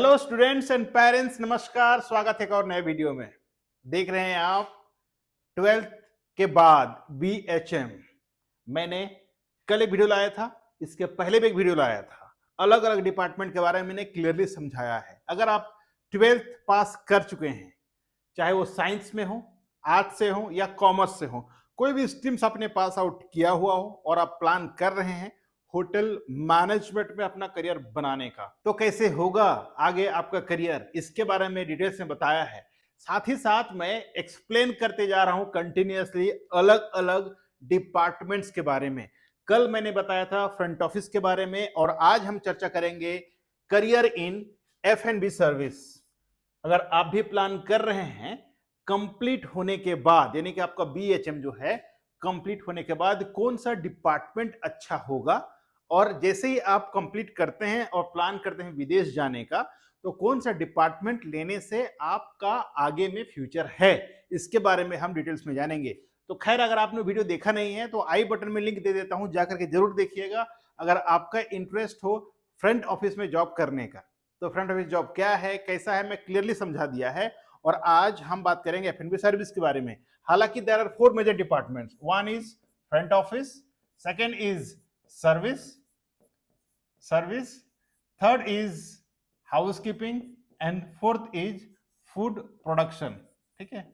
Hello students and parents, नमस्कार। स्वागत है एक और नए वीडियो में। देख रहे हैं आप 12th के बाद BHM। मैंने कल एक वीडियो लाया था, इसके पहले भी एक वीडियो लाया था। अलग अलग डिपार्टमेंट के बारे में मैंने क्लियरली समझाया है। अगर आप 12th पास कर चुके हैं, चाहे वो साइंस में हो, आर्ट्स से हो या कॉमर्स से हो, कोई भी स्ट्रीम्स आपने पास आउट किया हुआ हो और आप प्लान कर रहे हैं होटल मैनेजमेंट में अपना करियर बनाने का, तो कैसे होगा आगे आपका करियर, इसके बारे में डिटेल्स में बताया है। साथ ही साथ मैं एक्सप्लेन करते जा रहा हूं कंटिन्यूअसली अलग अलग डिपार्टमेंट्स के बारे में। कल मैंने बताया था फ्रंट ऑफिस के बारे में और आज हम चर्चा करेंगे करियर इन F&B सर्विस। अगर आप भी प्लान कर रहे हैं कंप्लीट होने के बाद, यानी कि आपका BHM जो है कंप्लीट होने के बाद कौन सा डिपार्टमेंट अच्छा होगा, और जैसे ही आप कंप्लीट करते हैं और प्लान करते हैं विदेश जाने का, तो कौन सा डिपार्टमेंट लेने से आपका आगे में फ्यूचर है, इसके बारे में हम डिटेल्स में जानेंगे। तो खैर, अगर आपने वीडियो देखा नहीं है तो आई बटन में लिंक दे देता हूं, जाकर के जरूर देखिएगा। अगर आपका इंटरेस्ट हो फ्रंट ऑफिस में जॉब करने का, तो फ्रंट ऑफिस जॉब क्या है, कैसा है, मैं क्लियरली समझा दिया है। और आज हम बात करेंगे F&B सर्विस के बारे में। हालांकि there are 4 major departments. One is front office, second is service, third is housekeeping and fourth is food production. ठीक है,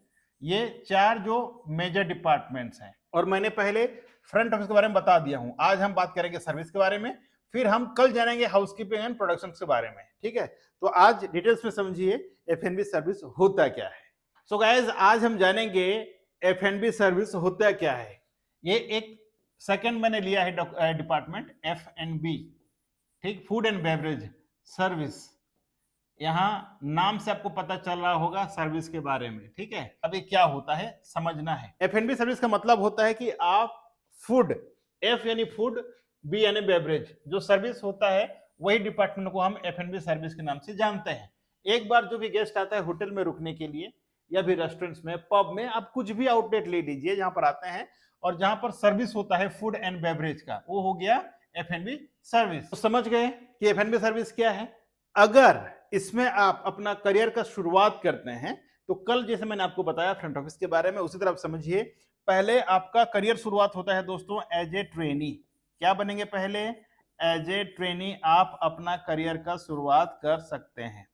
ये 4 जो मेजर डिपार्टमेंट्स हैं, और मैंने पहले फ्रंट ऑफिस के बारे में बता दिया हूं। आज हम बात करेंगे सर्विस के बारे में, फिर हम कल जानेंगे हाउसकीपिंग एंड प्रोडक्शन के बारे में। ठीक है, तो आज डिटेल्स में समझिए F&B सर्विस होता क्या है। सो गाइस, आज हम जानेंगे F&B सर्विस होता क्या है। ये एक सेकंड मैंने लिया है डिपार्टमेंट F&B, ठीक, फूड एंड बेवरेज सर्विस। यहां नाम से आपको पता चल रहा होगा सर्विस के बारे में। ठीक है, अभी क्या होता है समझना है। F&B सर्विस का मतलब होता है कि आप फूड, F यानी फूड, B यानी बेवरेज, जो सर्विस होता है वही डिपार्टमेंट को हम F&B सर्विस के नाम से जानते हैं। एक बार जो भी गेस्ट आता है होटल में रुकने के लिए या भी रेस्टोरेंट्स में, पब में, आप कुछ भी आउटलेट ले लीजिए जहां पर आते हैं और जहां पर सर्विस होता है फूड एंड बेवरेज का, वो हो गया F&B सर्विस। तो समझ गए कि F&B सर्विस क्या है। अगर इसमें आप अपना करियर का शुरुआत करते हैं, तो कल जैसे मैंने आपको बताया फ्रंट ऑफिस के बारे में, उसी तरह समझिए। पहले आपका करियर शुरुआत होता है दोस्तों एज ए ट्रेनी। क्या बनेंगे पहले? एज ए ट्रेनी आप अपना करियर का शुरुआत कर सकते हैं।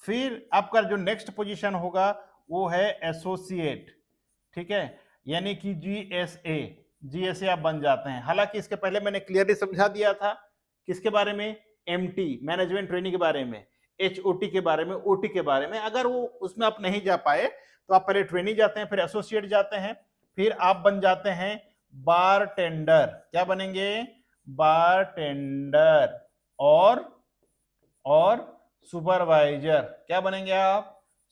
फिर आपका जो नेक्स्ट पोजीशन होगा वो है एसोसिएट। ठीक है, यानी कि जीएसए आप बन जाते हैं। हालांकि इसके पहले मैंने क्लियरली समझा दिया था किसके बारे में, MT मैनेजमेंट ट्रेनिंग के बारे में, HOT के बारे में, OT के बारे में। अगर वो उसमें आप नहीं जा पाए तो आप पहले ट्रेनिंग जाते हैं, फिर एसोसिएट जाते हैं, फिर आप बन जाते हैं बार टेंडर। क्या बनेंगे? बार टेंडर और सुपरवाइजर। क्या बनेंगे आप?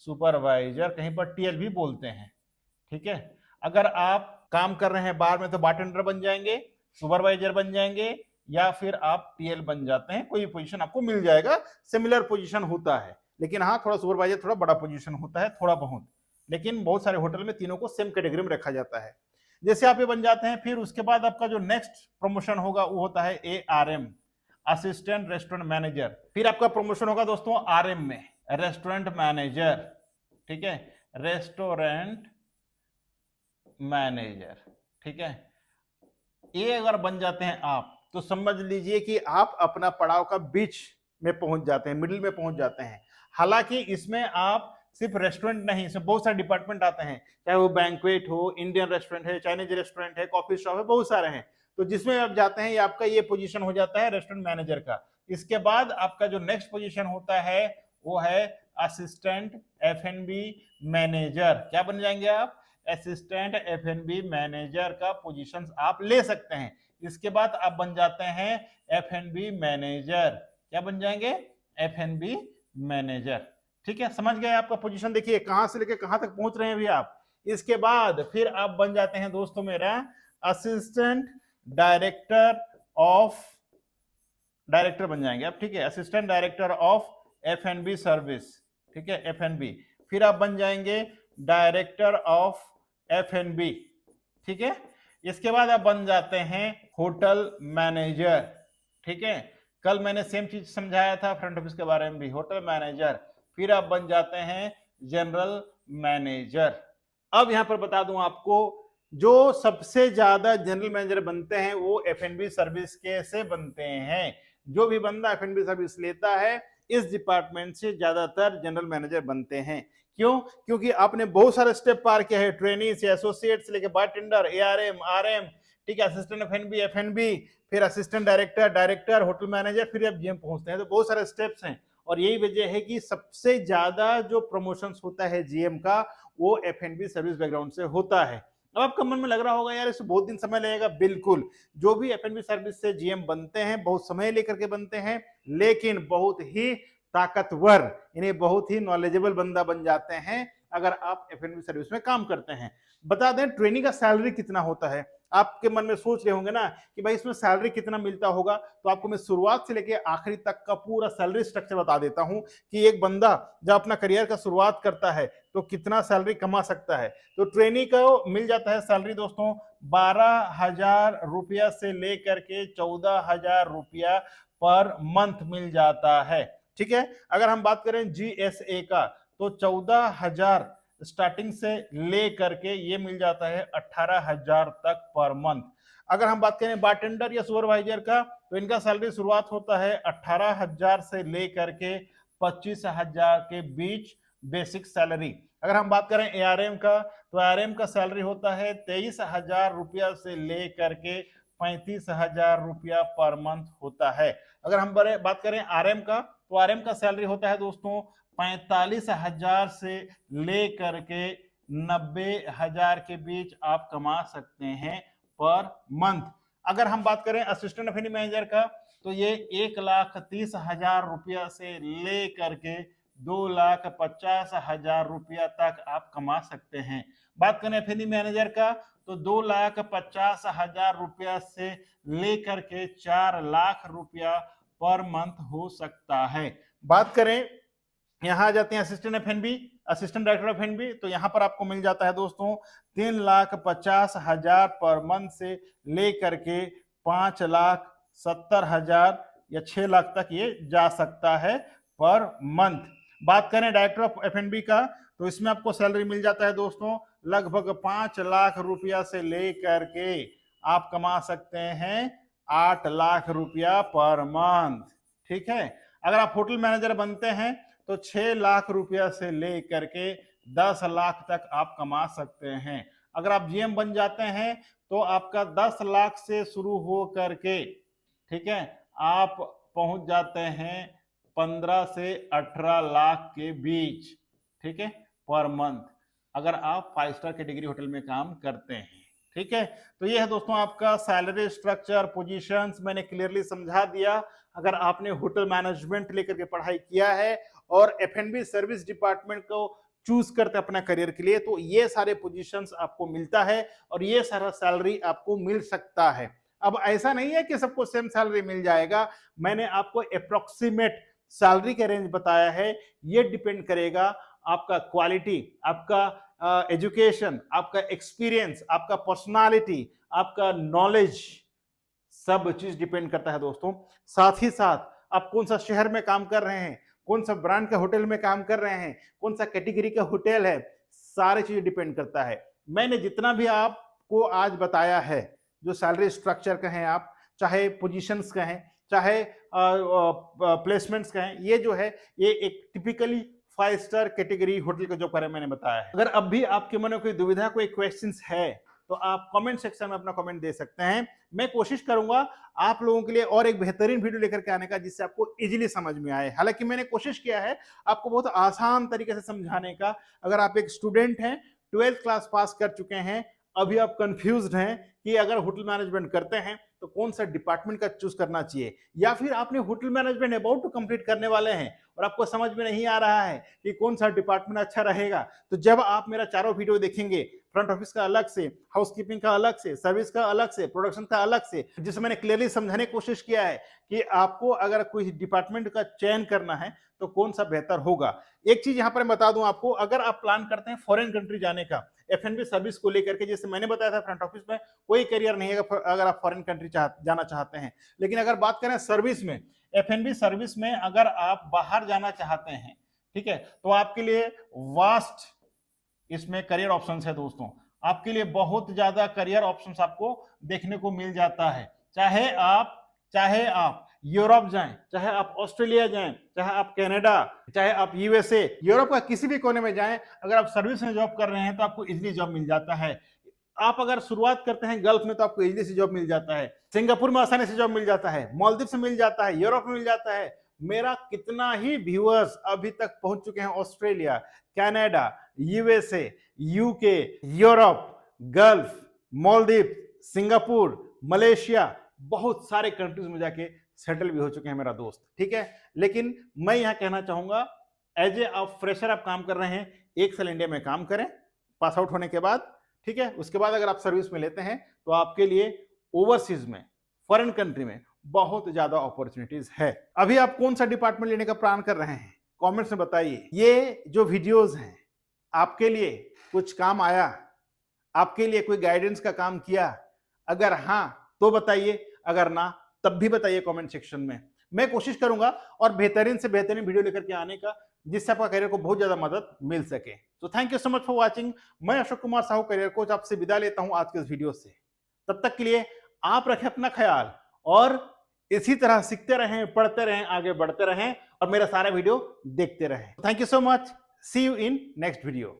सुपरवाइजर, कहीं पर TL भी बोलते हैं। ठीक है, अगर आप काम कर रहे हैं बार में तो बारटेंडर बन जाएंगे, सुपरवाइजर बन जाएंगे, या फिर आप TL बन जाते हैं। कोई पोजीशन आपको मिल जाएगा, सिमिलर पोजीशन होता है, लेकिन हाँ, थोड़ा सुपरवाइजर थोड़ा बड़ा पोजीशन होता है, थोड़ा बहुत। लेकिन बहुत सारे होटल में तीनों को सेम कैटेगरी में रखा जाता है। जैसे आप ये बन जाते हैं, फिर उसके बाद आपका जो नेक्स्ट प्रमोशन होगा वो होता है ARM, असिस्टेंट रेस्टोरेंट मैनेजर। फिर आपका प्रमोशन होगा दोस्तों RM में, रेस्टोरेंट मैनेजर। ठीक है, रेस्टोरेंट मैनेजर। ठीक है, ये अगर बन जाते हैं आप, तो समझ लीजिए कि आप अपना पड़ाव का बीच में पहुंच जाते हैं, मिडिल में पहुंच जाते हैं। हालांकि इसमें आप सिर्फ रेस्टोरेंट नहीं, इसमें बहुत सारे डिपार्टमेंट आते हैं, चाहे वो बैंक्वेट हो, इंडियन रेस्टोरेंट है, चाइनीज रेस्टोरेंट है, कॉफी शॉप है, बहुत सारे हैं। तो जिसमें आप जाते हैं, ये आपका ये पोजीशन हो जाता है रेस्टोरेंट मैनेजर का। इसके बाद आपका जो नेक्स्ट पोजीशन होता है वो है असिस्टेंट F&B मैनेजर। क्या बन जाएंगे आप? असिस्टेंट F&B मैनेजर का पोजीशन आप ले सकते हैं। इसके बाद आप बन जाते हैं F&B मैनेजर। क्या बन जाएंगे? F&B manager. ठीक है, समझ गए आपका पोजीशन। देखिए कहां से लेके कहां तक पहुंच रहे हैं अभी आप। इसके बाद फिर आप बन जाते हैं दोस्तों मेरा असिस्टेंट डायरेक्टर बन जाएंगे आप। ठीक है, assistant director of F&B service. ठीक है, F&B। फिर आप बन जाएंगे डायरेक्टर ऑफ F&B। ठीक है, इसके बाद आप बन जाते हैं होटल मैनेजर। ठीक है, कल मैंने सेम चीज समझाया था फ्रंट ऑफिस के बारे में भी, होटल मैनेजर, फिर आप बन जाते हैं जनरल मैनेजर। अब यहां पर बता दूं आपको, जो सबसे ज्यादा जनरल मैनेजर बनते हैं वो F&B सर्विस के से बनते हैं। जो भी बंदा F&B सर्विस लेता है इस डिपार्टमेंट से ज्यादातर जनरल मैनेजर बनते हैं। क्यों? क्योंकि आपने बहुत सारे स्टेप पार किया है, ट्रेनी से एसोसिएट से लेकर बारटेंडर, ARM, RM, ठीक है, असिस्टेंट F&B, फिर असिस्टेंट डायरेक्टर, होटल मैनेजर, फिर आप GM पहुंचते हैं। तो बहुत सारे स्टेप्स हैं और यही वजह है कि सबसे ज्यादा जो प्रमोशंस होता है GM का वो F&B सर्विस बैकग्राउंड से होता है। अब आपका मन में लग रहा होगा यार इसमें बहुत दिन समय लगेगा। बिल्कुल, जो भी F&B सर्विस से GM बनते हैं बहुत समय लेकर के बनते हैं, लेकिन बहुत ही ताकतवर, इन्हें बहुत ही नॉलेजेबल बंदा बन जाते हैं अगर आप F&B सर्विस में काम करते हैं। बता दें ट्रेनिंग का सैलरी कितना होता है। आपके मन में सोच रहे होंगे ना कि भाई इसमें सैलरी कितना मिलता होगा, तो आपको मैं शुरुआत से लेकर आखिरी तक का पूरा सैलरी स्ट्रक्चर बता देता हूं कि एक बंदा जब अपना करियर का शुरुआत करता है तो कितना सैलरी कमा सकता है। तो ट्रेनी को मिल जाता है सैलरी दोस्तों 12,000 रुपया से लेकर के 14,000 रुपया पर मंथ मिल जाता है। ठीक है, अगर हम बात करें GSA का तो 14,000 स्टार्टिंग से ले करके ये मिल जाता है 18,000 तक पर मंथ। अगर हम बात करें बारटेंडर या सुपरवाइजर का तो इनका सैलरी शुरुआत होता है 18,000 से ले करके 25,000 के बीच बेसिक सैलरी। अगर हम बात करें ARM का तो ARM का सैलरी होता है 23,000 रुपया से ले करके 35,000 रुपया पर मंथ होता है। अगर हम बात करें RM का तो RM का सैलरी होता है दोस्तों 45,000 से ले करके 90,000 के बीच आप कमा सकते हैं पर मंथ। अगर हम बात करें असिस्टेंट F&B मैनेजर का तो ये 1,30,000 रुपया से ले करके 2,50,000 रुपया तक आप कमा सकते हैं। बात करें F&B मैनेजर का तो 2,50,000 रुपया से लेकर के 4 लाख रुपया पर मंथ हो सकता है। बात करें यहां आ जाते हैं assistant F&B, assistant director F&B, तो यहां पर आपको मिल जाता है दोस्तों 3,50,000 पर मंथ से लेकर के 5,70,000 या 6 लाख तक ये जा सकता है पर मंथ। बात करें डायरेक्टर ऑफ F&B का तो इसमें आपको सैलरी मिल जाता है दोस्तों लगभग 5 लाख रुपया से लेकर के आप कमा सकते हैं 8 लाख रुपया पर मंथ। ठीक है, अगर आप होटल मैनेजर बनते हैं तो 6 लाख रुपया से लेकर के 10 लाख तक आप कमा सकते हैं। अगर आप GM बन जाते हैं तो आपका 10 लाख से शुरू हो करके, ठीक है, आप पहुंच जाते हैं 15 से 18 लाख के बीच, ठीक है, पर मंथ, अगर आप 5 स्टार कैटेगरी होटल में काम करते हैं। ठीक है, तो ये है दोस्तों आपका सैलरी स्ट्रक्चर, पोजीशंस मैंने क्लियरली समझा दिया। अगर आपने होटल मैनेजमेंट लेकर के पढ़ाई किया है और F&B सर्विस डिपार्टमेंट को चूज करते अपना करियर के लिए तो ये सारे पोजीशंस आपको मिलता है और ये सारा सैलरी आपको मिल सकता है। अब ऐसा नहीं है कि सबको सेम सैलरी मिल जाएगा, मैंने आपको अप्रोक्सीमेट सैलरी का रेंज बताया है। ये डिपेंड करेगा आपका क्वालिटी, आपका एजुकेशन, आपका एक्सपीरियंस, आपका पर्सनालिटी, आपका नॉलेज, सब चीज डिपेंड करता है दोस्तों। साथ ही साथ आप कौन सा शहर में काम कर रहे हैं, कौन सा ब्रांड के होटल में काम कर रहे हैं, कौन सा कैटेगरी का होटल है, सारी चीज डिपेंड करता है। मैंने जितना भी आपको आज बताया है, जो सैलरी स्ट्रक्चर कहें आप, चाहे पोजीशंस कहें, चाहे प्लेसमेंट्स कहें, ये जो है ये एक टिपिकली 5 स्टार कैटेगरी होटल का जो बारे मैंने बताया है। अगर अब भी आपके मन में कोई दुविधा, कोई क्वेश्चंस है तो आप कमेंट सेक्शन में अपना कमेंट दे सकते हैं। मैं कोशिश करूंगा आप लोगों के लिए और एक बेहतरीन वीडियो लेकर के आने का जिससे आपको इजीली समझ में आए। हालांकि मैंने कोशिश किया है आपको बहुत आसान तरीके से समझाने का। अगर आप एक स्टूडेंट हैं, 12th क्लास पास कर चुके हैं, अभी आप कंफ्यूज्ड हैं कि अगर होटल मैनेजमेंट करते हैं तो कौन सा डिपार्टमेंट का चूज करना चाहिए, या फिर आपने hotel management about to complete करने वाले हैं और आपको समझ में नहीं आ रहा है कि कौन सा डिपार्टमेंट अच्छा रहेगा, तो जब आप मेरा चारों वीडियो देखेंगे, फ्रंट ऑफिस का अलग से, हाउसकीपिंग का अलग से, सर्विस का अलग से, प्रोडक्शन का अलग से, जिसमें मैंने क्लियरली समझाने की कोशिश किया है कि आपको अगर कोई डिपार्टमेंट का चयन करना है तो कौन सा बेहतर होगा। एक चीज यहां पर मैं बता दूं आपको, अगर आप प्लान करते हैं फॉरेन कंट्री जाने का F&B सर्विस को लेकर के, जैसे मैंने बताया था फ्रंट ऑफिस में कोई करियर नहीं है अगर आप फॉरेन कंट्री जाना चाहते हैं। लेकिन अगर बात करें सर्विस में, F&B सर्विस में अगर आप बाहर जाना चाहते हैं, ठीक है, तो आपके लिए वास्ट इसमें करियर ऑप्शंस है दोस्तों। आपके लिए बहुत ज्यादा करियर ऑप्शंस आपको देखने को मिल जाता है। चाहे आप यूरोप जाएं, चाहे आप ऑस्ट्रेलिया जाएं, चाहे आप कनाडा, चाहे आप यूएसए, यूरोप का किसी भी कोने में जाएं, अगर आप सर्विस में जॉब कर रहे हैं तो आपको इजीली जॉब मिल जाता है। आप अगर शुरुआत करते हैं गल्फ में तो आपको इजीली से जॉब मिल जाता है, सिंगापुर में आसानी से जॉब मिल जाता है, मालदीव से मिल जाता है, यूरोप में मिल जाता है। मेरा कितना ही व्यूअर्स अभी तक पहुंच चुके हैं Australia, Canada, USA, UK, Europe, gulf, Maldives, Singapore, Malaysia, बहुत सारे कंट्रीज में जाके सेटल भी हो चुके हैं मेरा दोस्त, ठीक है। लेकिन मैं यहां कहना चाहूंगा, एज ए आप फ्रेशर आप काम कर रहे हैं, 1 साल इंडिया में काम करें पास आउट होने के बाद, ठीक है। उसके बाद अगर आप सर्विस में लेते हैं तो आपके लिए ओवरसीज में, फॉरेन कंट्री में बहुत ज्यादा अपॉर्चुनिटीज है। अभी आप कौन सा डिपार्टमेंट लेने का प्लान कर रहे हैं, कमेंट्स में बताइए। ये जो वीडियोस हैं आपके लिए कुछ काम आया, आपके लिए कोई गाइडेंस का काम किया? अगर हां तो बताइए, अगर ना तब भी बताइए कमेंट सेक्शन में। मैं कोशिश करूंगा और बेहतरीन से बेहतरीन वीडियो लेकर के आने का, जिससे आपका करियर को बहुत ज्यादा मदद मिल सके। तो thank you so much for watching. मैं अशोक कुमार साहू, करियर कोच, आपसे विदा लेता हूं आज के इस वीडियो से। तब तक के लिए आप रखें अपना ख्याल और इसी तरह सीखते रहें, पढ़ते रहें, आगे बढ़ते रहें और मेरा सारा वीडियो देखते रहें। Thank you so much. See you in next video.